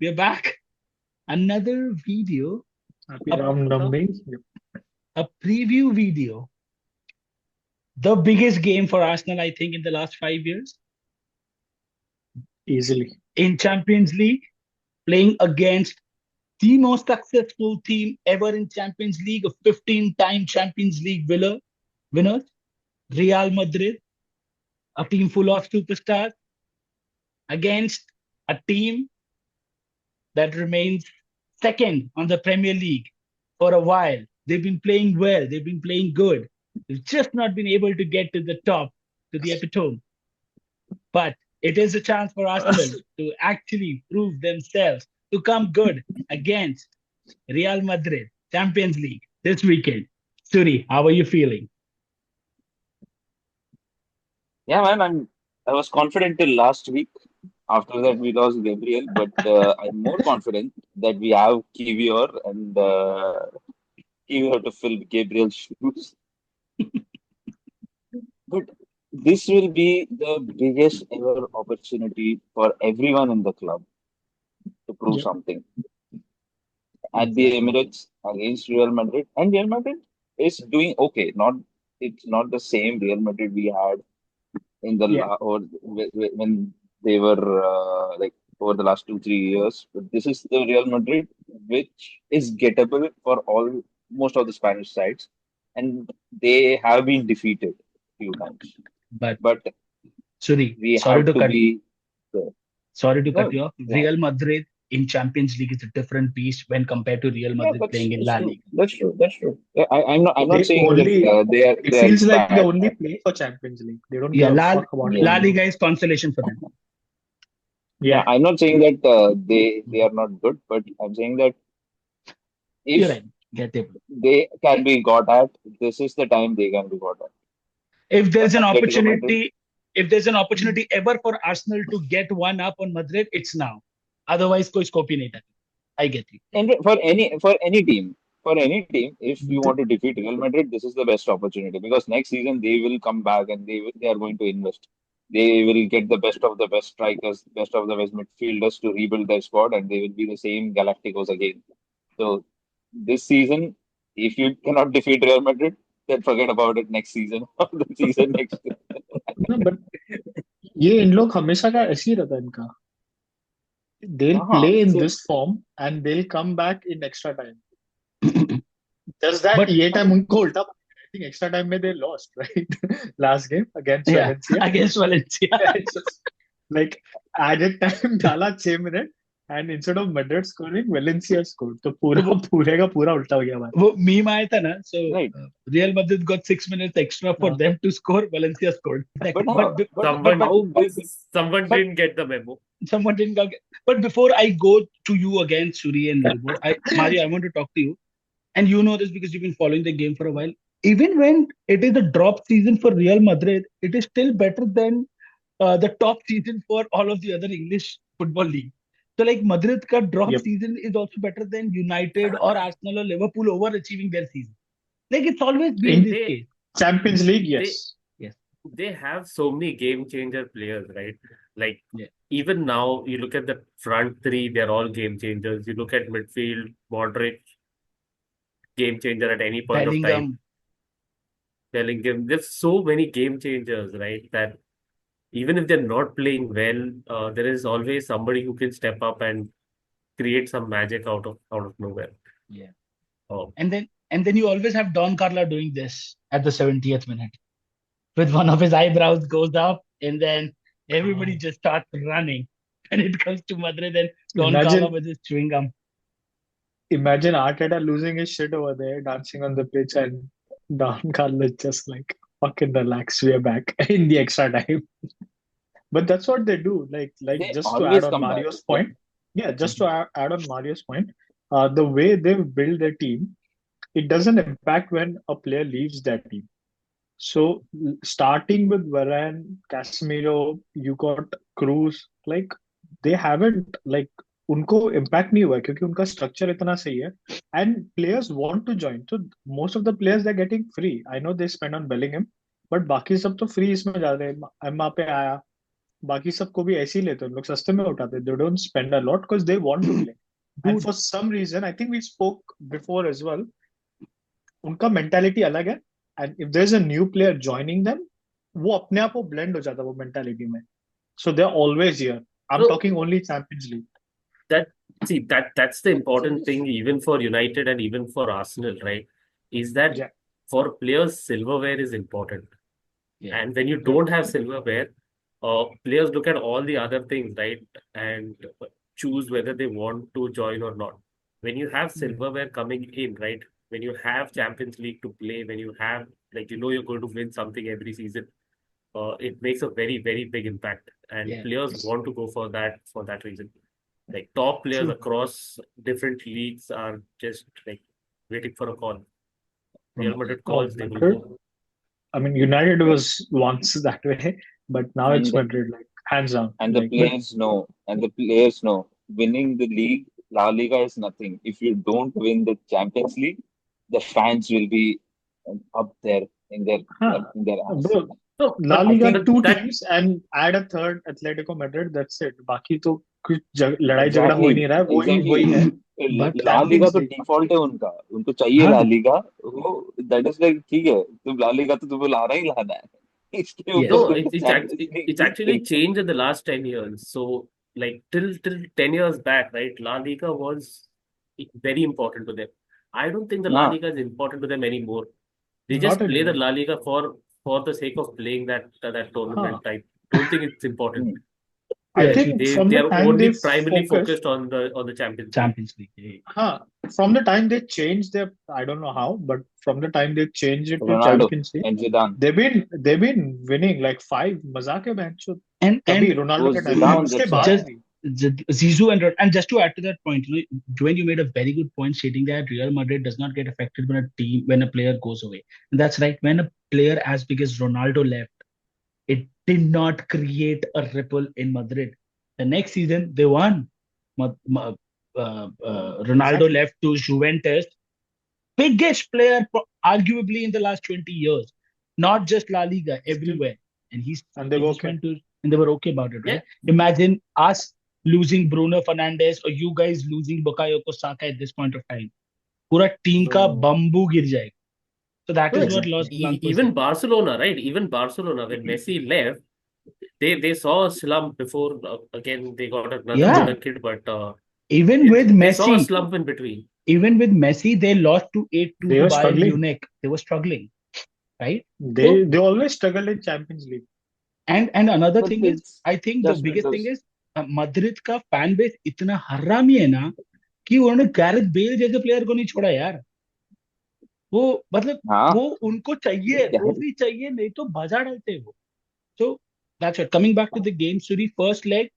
we're back. Another video, Happy a, Ram Navami. Yep. a preview video. The biggest game for Arsenal, I think, in the last 5 years Easily. in Champions League, playing against the most successful team ever in Champions League, a 15-time Champions League winners, Real Madrid, a team full of superstars, against a team that remains second on the Premier League for a while. They've been playing well, they've been playing good. They've just not been able to get to the top, to the epitome. But it is a chance for Arsenal to actually prove themselves, to come good against Real Madrid, Champions League this weekend. Suri, how are you feeling? Yeah, man, I was confident till last week. After that, we lost Gabriel, but I'm more confident that we have Kivior and Kivior to fill Gabriel's shoes. But this will be the biggest ever opportunity for everyone in the club to prove Yep. something at the Exactly. Emirates against Real Madrid. And Real Madrid is doing okay. It's not the same Real Madrid we had in the Yeah. or when they were like over the last 2 3 years. But this is the Real Madrid, which is gettable for all most of the Spanish sides, and they have been defeated few times. But But Suri, we have to be there. sorry to cut No, you off. yeah, Real Madrid in Champions League is a different beast when compared to Real yeah, Madrid playing in that's La true. Liga. That's true. That's true. Yeah, I'm not They saying that only, it they are feels like they bad. only play for Champions League. They don't Yeah, give a fuck about La Yeah. La Liga. Liga is consolation for them. Yeah, Yeah. I'm not saying that they are not good, but I'm saying that You're if right. Get it. they can be got at, this is the time they can be got at. If But there's an Atletico Madrid, opportunity, if there's an opportunity ever for Arsenal to get one up on Madrid, it's now. Otherwise, कोई scope ही नहीं था. I get you. and for any team, if you want to defeat Real Madrid, this is the best opportunity because next season they will come back and they are going to invest. They will get the best of the best strikers, best of the best midfielders to rebuild their squad, and they will be the same Galacticos again. So this season, if you cannot defeat Real Madrid, then forget about it next season or the season next. No, but ये इन लोग हमेशा का ऐसे ही रहता है इनका. They'll Uh-huh. play in So this form and they'll come back in extra time. Just that But ये time उनको उल्टा. I think extra time में they lost, right? Last game against yeah, Valencia. against Valencia. It's just like added time डाला 6 minutes and instead of Madrid scoring, Valencia scored. तो तो पूरा वो पूरे का पूरा उल्टा हो गया भाई. वो मीम आया था ना. So right, Real Madrid got 6 minutes extra for हाँ. them to score. Valencia scored. but Exactly. how? But But Someone how big? someone but didn't get the memo. someone didn't go. But before I go to you again, Suri and Lobo, Mario, I want to talk to you. And you know this because you've been following the game for a while. Even when it is a drop season for Real Madrid, it is still better than the top season for all of the other English football league. So like Madrid ka drop Yep. season is also better than United or Arsenal or Liverpool overachieving their season. Like it's always been In this They case. Champions League, they yes. Yes. they have so many game changer players, right? Like Yeah. even now, you look at the front three, they're all game changers. You look at midfield, Modric, game changer at any point of time. Bellingham. Bellingham, there's so many game changers, right? That even if they're not playing well, there is always somebody who can step up and create some magic out of nowhere. Yeah. Oh, And then you always have Don Carla doing this at the 70th minute. With one of his eyebrows goes up, and then everybody Oh. just starts running. And it comes to Madrid and Don Carlo Imagine with his chewing gum. imagine Arteta losing his shit over there, dancing on the pitch, and Don Carlos just like fucking relax, we are back in the extra time. But that's what they do. Like They just to add always on come back. Mario's Yeah. point, yeah, just to add on Mario's point, the way they've built their team, it doesn't impact when a player leaves that team. So starting with Varane, Casemiro, you got Cruz, like they haven't like उनको impact नहीं हुआ है क्योंकि उनका structure इतना सही है and players want to join. So most of the players they're getting free. I know they spend on Bellingham, but बाकी सब तो free इसमें जा रहे हैं. एम्बापे आया, बाकी सबको भी ऐसे ही लेते हैं, लोग सस्ते में उठाते, they don't spend a lot because they want to play. And Dude, for some reason I think we spoke before as well, उनका मेंटालिटी अलग है. And if there is a new player joining them, वो अपने आप वो blend हो जाता है वो मेंटालिटी में. So they are always here. I am So talking only champions league. that that's the important thing even for United and even for Arsenal, right? Is that या for players, silverware is important. yeah. And when you don't have silverware, players look at all the other things, right? And choose whether they want to join or not. When you have silverware coming in, right? When you have Champions League to play, when you have, like, you're going to win something every season, it makes a very, very big impact. And Yeah. players want to go for that reason. Like top players true. across different leagues are just like waiting for a call. From Real Madrid. Madrid Oh, calls, they will Madrid. go. I mean, United was once that way, but now it's And Madrid, like hands down. and the Like, but players know, and the players know, winning the league, La Liga is nothing. If you don't win the Champions League, the fans will be up there in their huh, in their ass. bro, No, La I Liga think two that teams and add a third Atletico Madrid. That's it. बाकी तो कुछ लड़ाई झगड़ा हो ही Exactly, नहीं रहा है. वही exactly. वही है. but ला लीगा चैंपियंस तो लीग. डिफॉल्ट है उनका, उनको चाहिए ला हाँ, लीगा. वो दैट इज लाइक ठीक है, तुम ला लीगा तो तुम्हें लाना ही लाना है. इसके ऊपर yes. no, तुम्हें चैंपियंस it's लीग actually खेलना है. changed in the last 10 years. So like till 10 years back, right? La Liga was very important to them. I don't think the La हाँ, Liga is important to them anymore. They Not just play the anymore. La Liga for the sake of playing that Huh. tournament type. Don't think it's important. Hmm, I Yes. think They from the are time only they primarily focused, focused on the Champions League. Champions League. Yeah. huh, from the time they changed their, I don't know how, but from the time they changed it to Ronaldo Champions League, and जिदान. they've been winning like five. मजाक है बहन चो. And तभी Ronaldo वो के time पे जिदान उसके जब से बाद आया. just भी. Zizou and just to add to that point, Joanne, you made a very good point stating that Real Madrid does not get affected when a player goes away. And that's right. When a player as big as Ronaldo left, it did not create a ripple in Madrid. The next season they won. Ronaldo Exactly. left to Juventus, biggest player arguably in the last 20 years, not just La Liga, Still, everywhere. And and they he were just okay. went to, and they were okay about it, Yeah, right? Imagine us losing Bruno Fernandes or you guys losing Bakayoko Saka at this point of time. पूरा team का Bro, bamboo गिर जाएगा. So that is no, what exactly. Los Blancos even did. Barcelona, right? Even Barcelona, when Messi left, they saw a slump before. Again, they got Yeah, another kid, but even with they saw a Messi, slump in between. even with Messi, they lost to 8-2 They to were Bayern struggling. Munich. They were struggling, right? They So they always struggled in Champions League. and another But thing is, it's I think the just biggest thing because is Madrid का fan base इतना हरामी है ना कि उन्होंने Gareth Bale जैसे player को नहीं छोड़ा यार. वो मतलब हाँ वो उनको चाहिए, क्या है. ट्रॉफी चाहिए, नहीं तो बजा डालते हैं वो. So that's it. Coming back to the game, Suri, first leg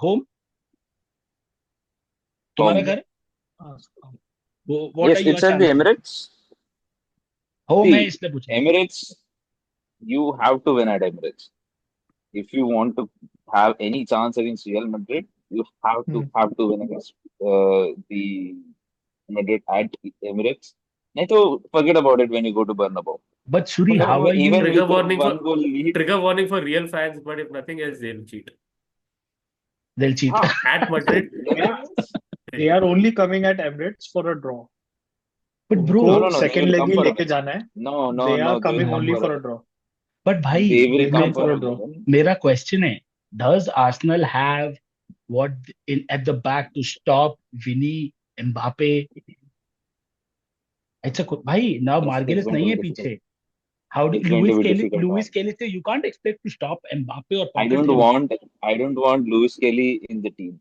home, तुम्हारा Home. घर. Uh, What Yes, are your it's at the chances? Emirates. Home है See, इसलिए पूछ रहा हूँ. Emirates, you have to win at Emirates. If you want to have any chance against Real Madrid, you hmm. have to win against the Madrid at Emirates. नहीं तो forget about it when you go to Bernabeu. But Suri, Okay, how So are even you? trigger with a warning for one goal lead, trigger warning for real fans, but if nothing else, they'll cheat. They'll cheat. हाँ, At Madrid, They are they are only coming at Emirates for a draw. But उनको no, bro, no, no, they second will leg come he for a लेके win. जाना है. No, They no, are no, they will coming come only for a for a win. draw. but They भाई will They come come for for a a draw. win. मेरा question है, does Arsenal have what in at the back to stop Vinny, Mbappe? भाई now It's Margulies going to नहीं be है difficult. पीछे. How do It's going to be Lewis difficult. Kelly say you can't expect to stop Mbappe or I punish don't him? want I don't want Lewis Kelly in the team.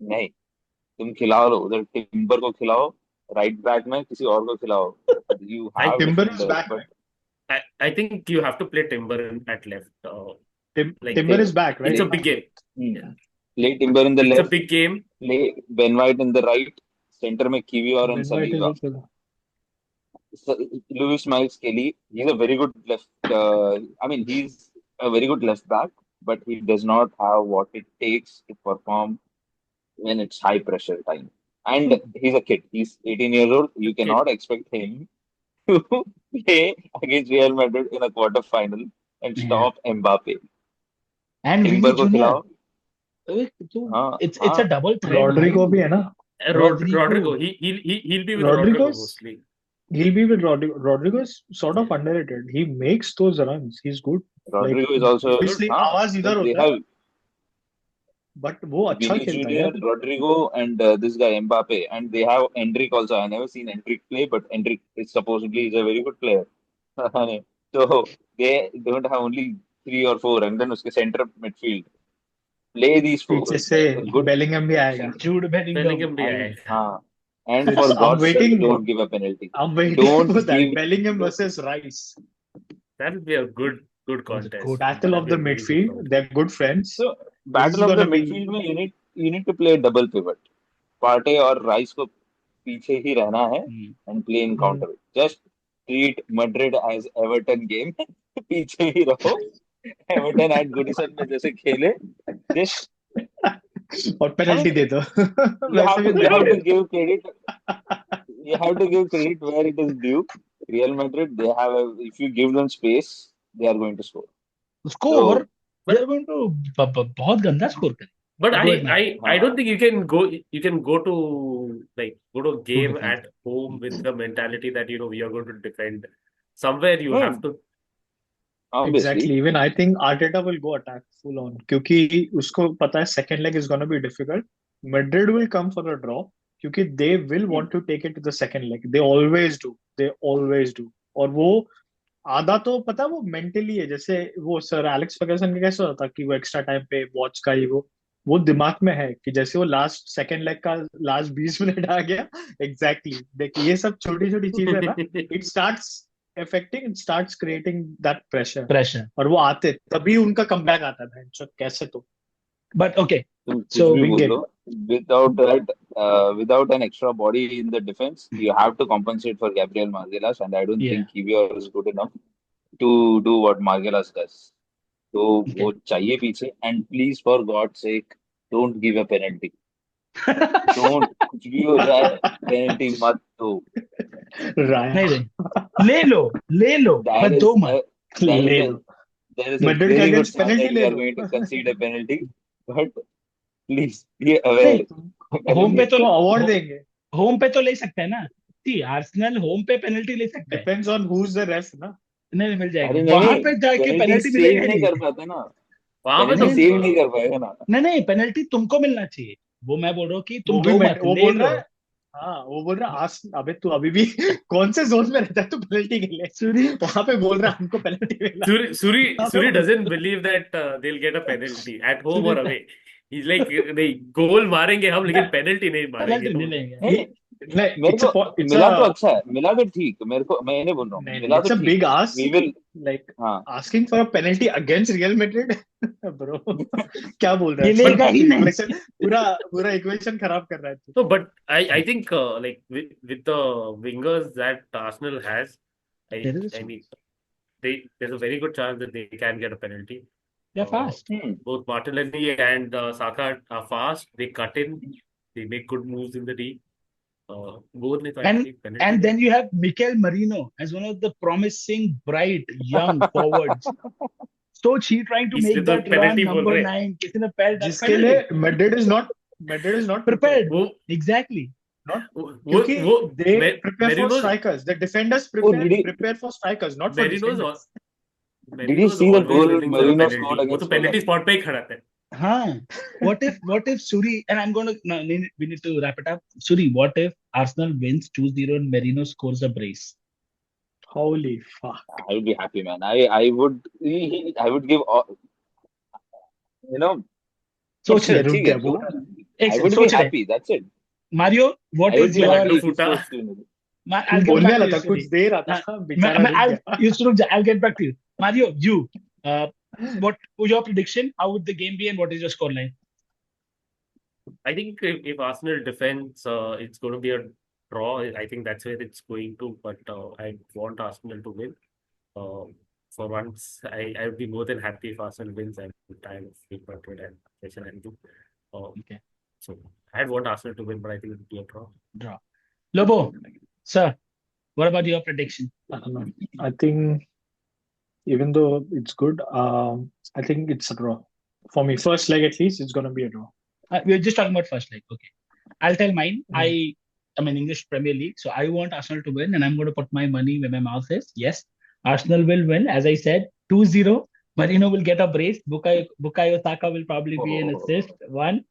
नहीं, तुम खिलाओ लो उधर, timber को खिलाओ, right back में किसी और को खिलाओ. You I have Timber is defenders, back, but man. I think you have to play Timber at left. Like Timber play is back, it's right? a play big game. Yeah. play Timber in the It's a left, big game. play Ben White in the right, center में Kiwior and Ben White is Saliba. also. Lewis Miles Kelly, he's a very good left. I mean, he's a very good left back, but he does not have what it takes to perform when it's high pressure time. And he's a kid. He's 18 years old. You Kid. cannot expect him to play against Real Madrid in a quarter final and Yeah. stop Mbappe. And Vinny timber को Junior. खिलाओ. So हाँ it's हाँ. a double threat, Rodrigo bhai. भी है ना. Rodrigo. Rodrigo, he'll be with Rodrigo Rodrigo's mostly. he'll be with Rodrigo. Rodrigo is sort of underrated. He makes those runs. He's good. Like Rodrigo is also Good. obviously हाँ. आवाज But इधर they होता है, have but वो अच्छा Vinny खेलता है Junior, यार. Rodrigo, and this guy Mbappe, and they have Endrick also. I never seen Endrick play, but Endrick is supposedly is a very good player. So they don't have only three or four, and then uske center midfield. Play these four. पीछे से Good. Bellingham भी आएगा. Jude Bellingham. Bellingham भी And आएगा. and It's for I'm God's sake, waiting. don't give a penalty. I'm waiting Don't for that. give. Bellingham versus Rice. That'll be a good Was a contest. good Battle That'll of be the a very good midfield. contest. They're good friends. So This is battle of the gonna be midfield में you need to play double pivot. Partey और Rice को पीछे ही रहना है Hmm. and play in Hmm. counter. Just treat Madrid as Everton game. पीछे ही रहो. Everton at Goodison में जैसे खेले. Just और I पेनल्टी mean दे दो. you वैसे have भी to you मैं have they to give credit. You have to give credit where it is due. Real Madrid, they have if you give them space, they are going to score. Score. So They But are going to बहुत गंदा score करें. but Go ahead, Mario. I don't think you can go to a Good game defense. at home with the mentality that we are going to defend. Somewhere you have no, to. Exactly. obviously. Even I think Arteta will go attack full on क्योंकि उसको पता है second leg is gonna be difficult. Madrid will come for a draw क्योंकि they will want to take it to the second leg. They always do. They always do. और वो आधा तो पता है वो मेंटली है, जैसे वो सर एलेक्स फर्गसन का कैसे होता कि वो एक्स्ट्रा टाइम पे वॉच का ही वो दिमाग में है कि जैसे वो लास्ट सेकंड लेग का लास्ट 20 मिनट आ गया. Exactly exactly. देख ये सब छोटी छोटी चीजें ना, it starts affecting, it starts creating that pressure. Pressure. और वो आते तभी उनका कमबैक आता है बहन चोद, कैसे तो But okay. तुम कुछ So भी big बोल game. Low, without that, without an extra body in the defense, you have to compensate for Gabriel Margelas, and I don't yeah. think Kiwior is good enough to do what Margelas does. तो वो Okay. चाहिए पीछे, and please for God's sake, don't give a penalty. Don't कुछ भी हो जाए, penalty मत दो. राया नहीं ले लो There but दो is मत. there is ले a low. there is a Madrid के very good against chance penalty that ले we are low. going to concede a penalty, but please be नहीं aware. होम पे तो तुमको अवार्ड देंगे. होम पे तो ले सकते हैं ना. सी आर्सेनल होम पे पेनल्टी ले सकता है. Depends on who is the ref ना. नहीं मिल जाएगा अरे नहीं वहां नहीं, पे जाके पेनल्टी पेनल्टी सेव मिलेगा ही नहीं नहीं. कर पाते ना. वहां पे पेनल्टी तो सेव नहीं कर पाएगा ना. नहीं पेनल्टी तुमको मिलना चाहिए. वो मैं बोल रहा हूँ कि तुम वो भी दो मत वो ले बोल लो. रहा है. हाँ वो बोल रहा है आस अबे तू अभी भी कौन से जोन में रहता है तू पेनल्टी के लिए. सूरी वहां पे बोल रहा है हमको पेनल्टी मिला. यहाँ पे Suri बोल doesn't believe that they'll get a penalty at home Suri or away. He's like, नहीं गोल मारेंगे हम लेकिन पेनल्टी नहीं मारेंगे पेनल्टी नहीं हम. लेंगे. नहीं नहीं मेरे इट्स को अ इट्स मिला तो अ अच्छा है, मिला तो ठीक. मेरे को मैं नहीं बोल रहा हूँ, नहीं मिला इट्स तो अ ठीक. Big we ask will. Like हाँ. Asking for a penalty against Real Madrid. Bro क्या बोल रहा ये है लेगा ही नहीं. इक्वेशन पूरा पूरा इक्वेशन खराब कर रहा है तू. No, but I think like with the wingers that Arsenal has, There is a I chance. mean there's a very good chance that they can get a penalty. They're fast. Both Martinelli and Saka are fast. They cut in. They make good moves in the D. Both ने तो I And think penalty and है. then you have Mikel Merino as one of the promising, bright, young forwards. So he trying to इसलिए make तो that run penalty बोल number रहे हैं. 9. किसी ने पैर जिसके लिए मैड्रिड इज नॉट prepared. वो Exactly. Not वो क्योंकि वो they prepare for Merino's strikers. The defenders Oh, did he prepare for strikers, not for Merino's defenders. did you Merino's see the always goal willing for a Marino penalty. scored वो तो against penalty Holland? spot पे ही खड़ा था. Huh. What if Suri, and I'm going to, no, we need to wrap it up. Suri, what if Arsenal wins 2-0 and Merino scores a brace? Holy fuck. I would be happy, man. I would I would give you know सोच ये ले. रुक ठीक गया है. वो. एक I second would be सोच ले. happy. That's it. Mario, what I would is be your happy Laddu if he फूटा. scores 2-0. तू I'll get बोलने back to वाला you, था Suri. कुछ देर आता था बेचारा रुक गया. You should, I'll get back to you. Mario, you, what your prediction? How would the game be and what is your scoreline? I think if Arsenal defends, it's going to be a draw. I think that's where it's going to. But I want Arsenal to win. For once, I would be more than happy if Arsenal wins. I'm tired of Real Madrid and Manchester United. Okay. So I'd want Arsenal to win, but I think it will be a draw. Draw. Lobo, sir, what about your prediction? I don't know. I think even though it's good, I think it's a draw. For me, first leg at least, it's going to be a draw. We're just talking about first leg. Okay. I'll tell mine. Mm. I'm in English Premier League, so I want Arsenal to win, and I'm going to put my money where my mouth is. Yes, Arsenal will win. As I said, 2-0. Marino will get a brace. Bukayo Saka will probably be an assist, Oh, one,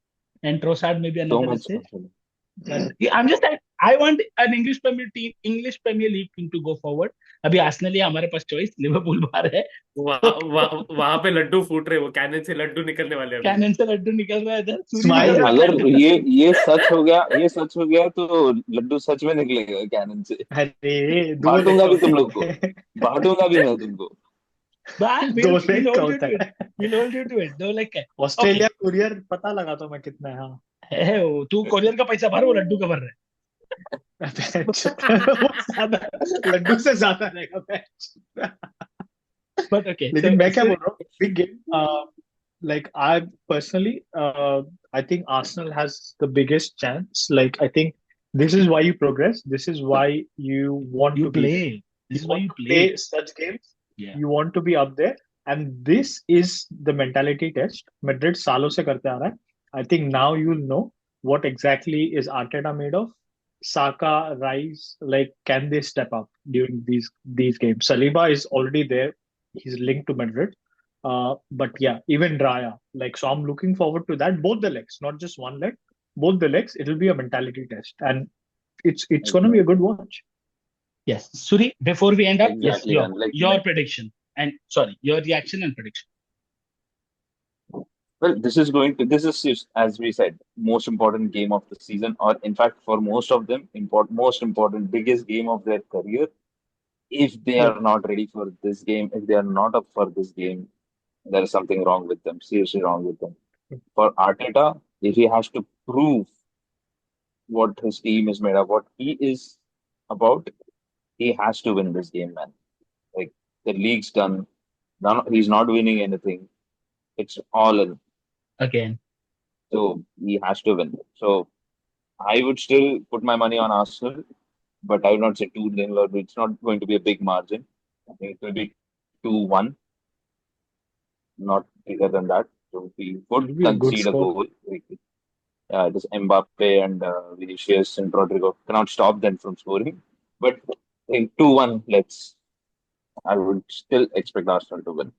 and Trossard maybe so another much assist. confidence. But yeah, I'm just saying, I want an English Premier League team to go forward. अभी Arsenal ही हमारे पास choice Liverpool बाहर है वहां पे लड्डू फूट रहे, वो cannon से लड्डू निकलने वाले अभी। कैनन से लड्डू निकल रहा है इधर सूरी Smile. निकल रहा है अगर कैनन ये सच हो गया तो लड्डू सच में निकलेगा कैनन से। अरे 2 leg बांटूंगा का भी तुम होता लोग को, है। बांटूंगा भी मैं तुमको। But 2 we'll leg का hold you होता to it. है। We'll hold you to it. No like okay. Australia courier पता लगा तो मैं कितना है। हाँ। है वो तू कोरियर का पैसा भर वो लड्डू का भर रहा वो ज्यादा लड्डू से ज्यादा रहेगा मैच। है but okay लेकिन so मैं क्या so बोल रहा हूँ, big game. Like I personally, I think Arsenal has the biggest chance. Like I think this is why you progress. This is why you want you to be there. play this You is why want you to play play such games. yeah You want to be up there, and this is the mentality test. Madrid सालों से करते आ रहा है. I think now you'll know what exactly is Arteta made of. Saka, Rice, like can they step up during these games? Saliba is already there. He's linked to Madrid. But yeah, even Raya. Like so, I'm looking forward to that. Both the legs, not just one leg. Both the legs. It'll be a mentality test, and it's going to be a good watch. yes Suri before we end up yes Exactly, man. your prediction and sorry your reaction and prediction Well, this is just, as we said, most important game of the season, or in fact, for most of them, most important, biggest game of their career. If they Yeah. are not ready for this game, if they are not up for this game, there is something wrong with them, seriously wrong with them. For Arteta, if he has to prove what his team is made of, what he is about, he has to win this game, man. Like the league's done. He's not winning anything. It's all in. again So he has to win. So I would still put my money on Arsenal, but I would not say 2-0, or it's not going to be a big margin. I think it will be 2-1, not bigger than that. So we It'll could be a good concede a score. goal. This Mbappe and Vinicius and Rodrigo cannot stop them from scoring. But I think 2-1, I would still expect Arsenal to win.